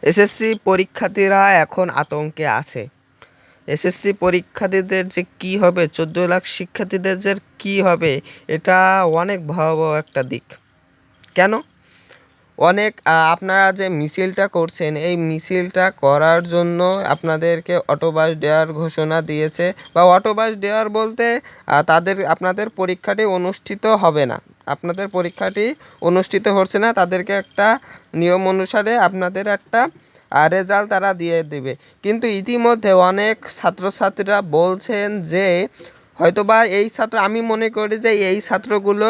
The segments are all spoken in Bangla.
এসএসসি পরীক্ষার্থীরা এখন আতঙ্কে আছে। এসএসসি পরীক্ষার্থীদের যে কী হবে, 14 লাখ শিক্ষার্থীদের যে কী হবে, এটা অনেক ভয়াবহ একটা দিক। কেন? অনেক আপনারা যে মিছিলটা করছেন, এই মিছিলটা করার জন্য আপনাদেরকে অটোবাস দেওয়ার ঘোষণা দিয়েছে, বা অটোবাস দেওয়ার বলতে আপনাদের পরীক্ষাটি অনুষ্ঠিত হবে না, আপনাদের পরীক্ষাটি অনুষ্ঠিত হচ্ছে না, তাদেরকে একটা নিয়ম অনুসারে আপনাদের একটা রেজাল্ট তারা দিয়ে দেবে। কিন্তু ইতিমধ্যে অনেক ছাত্রছাত্রীরা বলছেন যে হয়তোবা এই ছাত্র, আমি মনে করি যে এই ছাত্রগুলো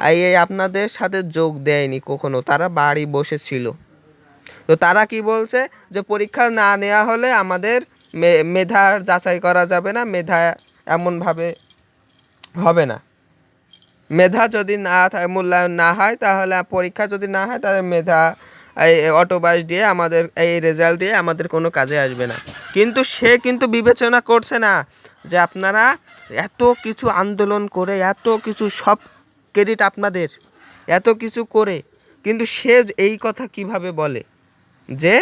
এই আপনাদের সাথে যোগ দেয়নি কখনো, তারা বাড়ি বসেছিল। তো তারা কি বলছে যে পরীক্ষা না নেওয়া হলে আমাদের মেধার যাচাই করা যাবে না, মেধা এমনভাবে হবে না, মেধা যদি না মূল্যায়ন না হয়, তাহলে পরীক্ষা যদি না হয়, তাহলে মেধা এই অটোবাস দিয়ে আমাদের এই রেজাল্ট দিয়ে আমাদের কোনো কাজে আসবে না। কিন্তু সে কিন্তু বিবেচনা করছে না যে আপনারা এত কিছু আন্দোলন করে, এত কিছু, সব ক্রেডিট আপনাদের, এত কিছু করে, কিন্তু সে এই কথা কিভাবে বলে যে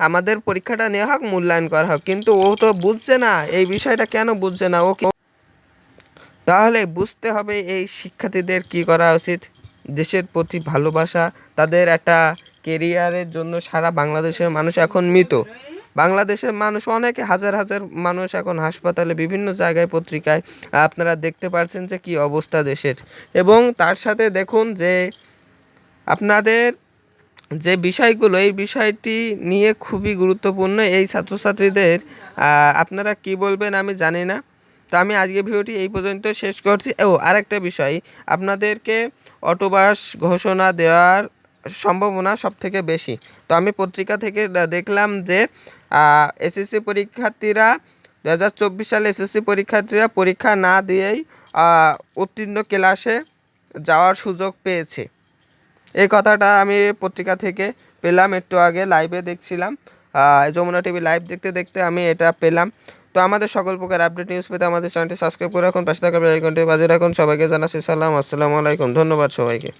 আমাদের পরীক্ষাটা নেওয়া হোক, মূল্যায়ন করা হোক। কিন্তু ও তো বুঝছে না এই বিষয়টা, কেন বুঝছে না ও? তাহলে বুঝতে হবে এই শিক্ষার্থীদের কি করা উচিত। দেশের প্রতি ভালোবাসা, তাদের একটা কেরিয়ারের জন্য সারা বাংলাদেশের মানুষ এখন মৃত। বাংলাদেশের মানুষ অনেকে, হাজার হাজার মানুষ এখন হাসপাতালে, বিভিন্ন জায়গায়, পত্রিকায় আপনারা দেখতে পাচ্ছেন যে কি অবস্থা দেশের। এবং তার সাথে দেখুন যে আপনাদের যে বিষয়গুলো, এই বিষয়টি নিয়ে খুবই গুরুত্বপূর্ণ এই ছাত্রছাত্রীদের। আপনারা কি বলবেন আমি জানি না। তো আমি আজকে ভিডিওটি এই পর্যন্ত শেষ করছি। আরেকটা বিষয়, আপনাদেরকে অটোবাস ঘোষণা দেওয়ার সম্ভাবনা সবথেকে বেশি। তো আমি পত্রিকা থেকে দেখলাম যে এসএসসি পরীক্ষার্থীরা 2024 সালে এসএসসি পরীক্ষার্থীরা পরীক্ষা না দিয়েই উত্তীর্ণ ক্লাসে যাওয়ার সুযোগ পেয়েছে। এই কথাটা আমি পত্রিকা থেকে পেলাম, একটু আগে লাইভে দেখছিলাম, যমুনা টিভি লাইভ দেখতে দেখতে আমি এটা পেলাম। তো আমাদের সকল প্রকার আপডেট নিউজ পেতে আমাদের চ্যানেলটি সাবস্ক্রাইব করে রাখুন, পাশে থাকা বেল আইকনটি বাজিয়ে রাখুন। সবাইকে জানাচ্ছি সালাম, আসসালামু আলাইকুম, ধন্যবাদ সবাইকে।